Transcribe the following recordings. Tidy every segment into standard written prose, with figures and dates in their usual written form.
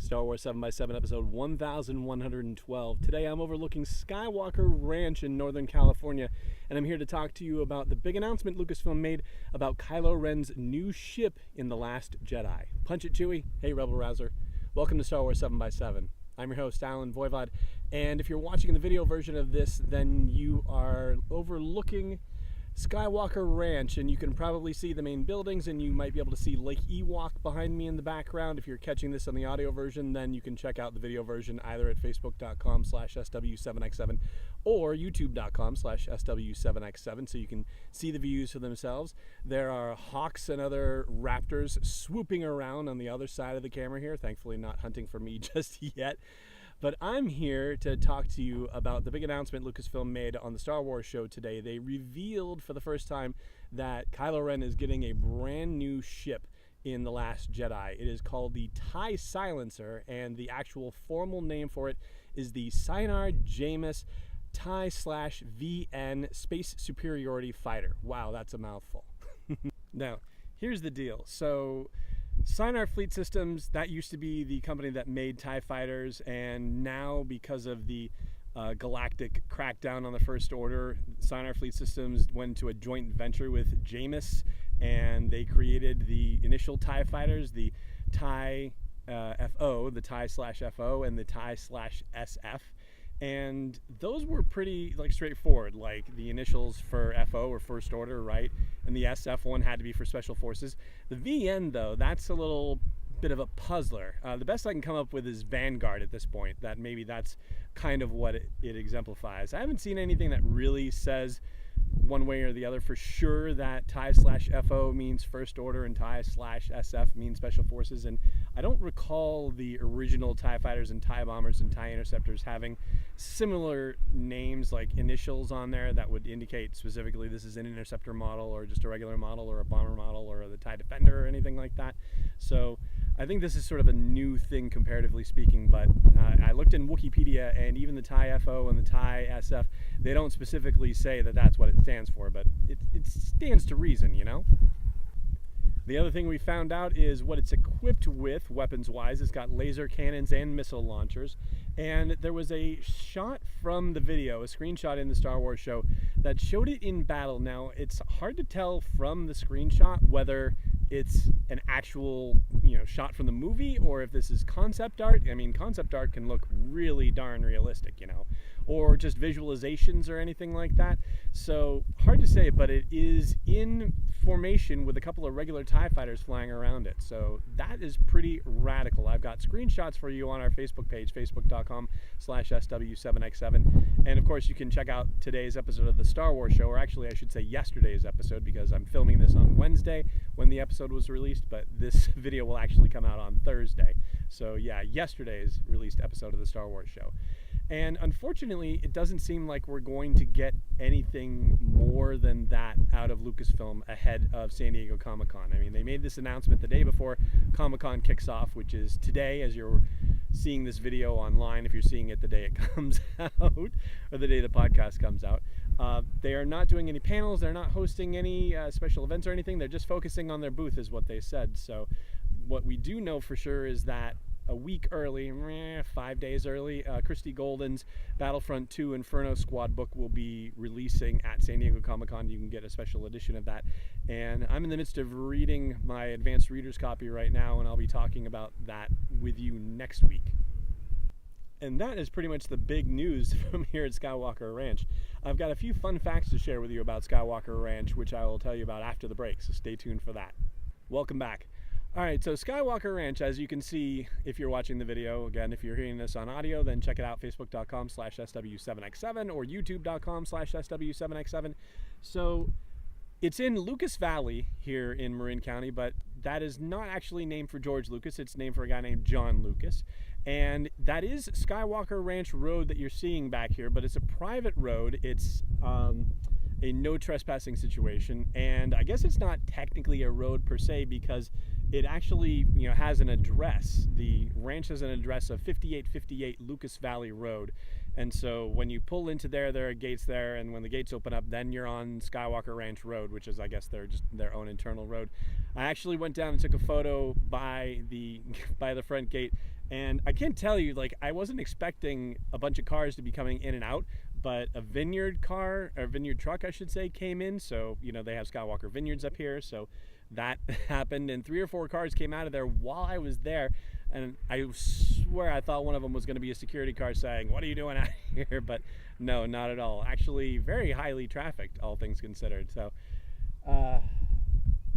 Star Wars 7x7 episode 1112. Today I'm overlooking Skywalker Ranch in Northern California, and I'm here to talk to you about the big announcement Lucasfilm made about Kylo Ren's new ship in The Last Jedi. Punch it, Chewie. Hey, Rebel Rouser. Welcome to Star Wars 7x7. I'm your host, Alan Voivod, and if you're watching the video version of this, then you are overlooking Skywalker Ranch, and you can probably see the main buildings, and you might be able to see Lake Ewok behind me in the background. If you're catching this on the audio version, then you can check out the video version either at facebook.com/SW7x7 or youtube.com/SW7x7 so you can see the views for themselves. There are hawks and other raptors swooping around on the other side of the camera here, thankfully not hunting for me just yet. But I'm here to talk to you about the big announcement Lucasfilm made on the Star Wars show today. They revealed for the first time that Kylo Ren is getting a brand new ship in The Last Jedi. It is called the TIE Silencer, and the actual formal name for it is the Sinar Jameis TIE/VN Space Superiority Fighter. Wow, that's a mouthful. Now, here's the deal. So Sinar Fleet Systems, that used to be the company that made TIE fighters, and now because of the galactic crackdown on the First Order, Sinar Fleet Systems went into a joint venture with Jameis, and they created the initial TIE fighters, the TIE FO, the TIE/FO, and the TIE/SF. And those were pretty straightforward, like the initials for FO or First Order, right? And the SF one had to be for Special Forces. The VN, though, that's a little bit of a puzzler. The best I can come up with is Vanguard at this point. That maybe that's kind of what it exemplifies. I haven't seen anything that really says one way or the other for sure that TIE/FO means First Order and TIE/SF means Special Forces, and I don't recall the original TIE fighters and TIE bombers and TIE interceptors having similar names, like initials on there that would indicate specifically this is an interceptor model or just a regular model or a bomber model or the TIE Defender or anything like that. So I think this is sort of a new thing comparatively speaking, but I looked in Wikipedia, and even the TIE FO and the TIE SF, they don't specifically say that that's what it stands for, but it stands to reason, you know? The other thing we found out is what it's equipped with, weapons-wise. It's got laser cannons and missile launchers. And there was a shot from the video, a screenshot in the Star Wars show, that showed it in battle. Now, it's hard to tell from the screenshot whether it's an actual, shot from the movie or if this is concept art. I mean, concept art can look really darn realistic, or just visualizations or anything like that. So hard to say, but it is in formation with a couple of regular TIE fighters flying around it. So that is pretty radical. I've got screenshots for you on our Facebook page, facebook.com/SW7x7. And of course, you can check out today's episode of the Star Wars show, or actually I should say yesterday's episode, because I'm filming this on Wednesday when the episode was released, but this video will actually come out on Thursday. So yeah, yesterday's released episode of the Star Wars show. And unfortunately, it doesn't seem like we're going to get anything more than that out of Lucasfilm ahead of San Diego Comic-Con. I mean, they made this announcement the day before Comic-Con kicks off, which is today, as you're seeing this video online, if you're seeing it the day it comes out, or the day the podcast comes out. They are not doing any panels, they're not hosting any special events or anything, they're just focusing on their booth is what they said. So what we do know for sure is that a week early, 5 days early, Christy Golden's Battlefront 2 Inferno Squad book will be releasing at San Diego Comic-Con. You can get a special edition of that. And I'm in the midst of reading my advanced reader's copy right now, and I'll be talking about that with you next week. And that is pretty much the big news from here at Skywalker Ranch. I've got a few fun facts to share with you about Skywalker Ranch, which I will tell you about after the break, so stay tuned for that. Welcome back. All right, so Skywalker Ranch, as you can see if you're watching the video, again, if you're hearing this on audio, then check it out, facebook.com/SW7x7 or youtube.com/SW7x7. So it's in Lucas Valley here in Marin County, but that is not actually named for George Lucas. It's named for a guy named John Lucas. And that is Skywalker Ranch Road that you're seeing back here, but it's a private road. It's a no trespassing situation, and I guess it's not technically a road per se because it actually has an address. The ranch has an address of 5858 Lucas Valley Road, and so when you pull into there are gates there, and when the gates open up, then you're on Skywalker Ranch Road, which is, I guess, they're just their own internal road. I actually went down and took a photo by the front gate, And I can't tell you, like, I wasn't expecting a bunch of cars to be coming in and out, but a vineyard car, or vineyard truck, I should say, came in. So, you know, they have Skywalker Vineyards up here. So that happened. And 3 or 4 cars came out of there while I was there. And I swear I thought one of them was going to be a security car saying, "What are you doing out here?" But no, not at all. Actually, very highly trafficked, all things considered. So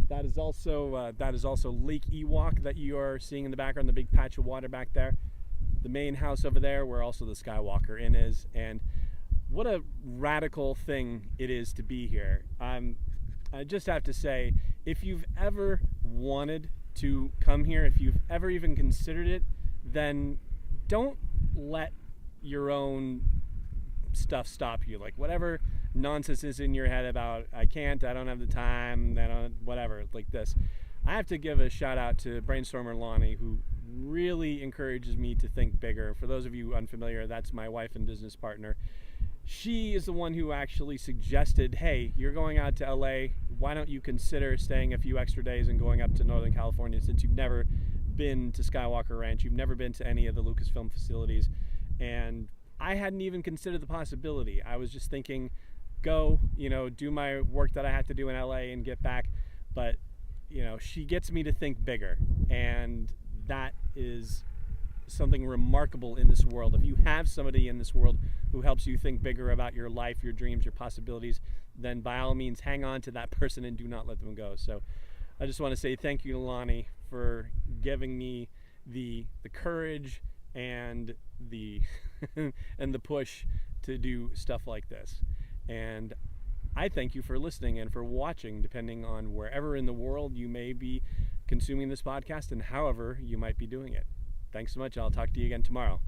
that is also Lake Ewok that you are seeing in the background, the big patch of water back there. The main house over there, where also the Skywalker Inn is. And what a radical thing it is to be here. I just have to say, if you've ever wanted to come here, if you've ever even considered it, then don't let your own stuff stop you. Like, whatever nonsense is in your head about I don't have the time, whatever, like this. I have to give a shout out to Brainstormer Lonnie, who really encourages me to think bigger. For those of you unfamiliar, that's my wife and business partner. She is the one who actually suggested, hey, you're going out to LA, why don't you consider staying a few extra days and going up to Northern California, since you've never been to Skywalker Ranch, you've never been to any of the Lucasfilm facilities. And I hadn't even considered the possibility. I was just thinking, go, do my work that I have to do in LA and get back. But, she gets me to think bigger. And that is something remarkable in this world. If you have somebody in this world who helps you think bigger about your life, your dreams, your possibilities, then by all means hang on to that person and do not let them go. So I just want to say thank you to Lonnie for giving me the courage and the and the push to do stuff like this. And I thank you for listening and for watching, depending on wherever in the world you may be consuming this podcast and however you might be doing it. Thanks so much. I'll talk to you again tomorrow.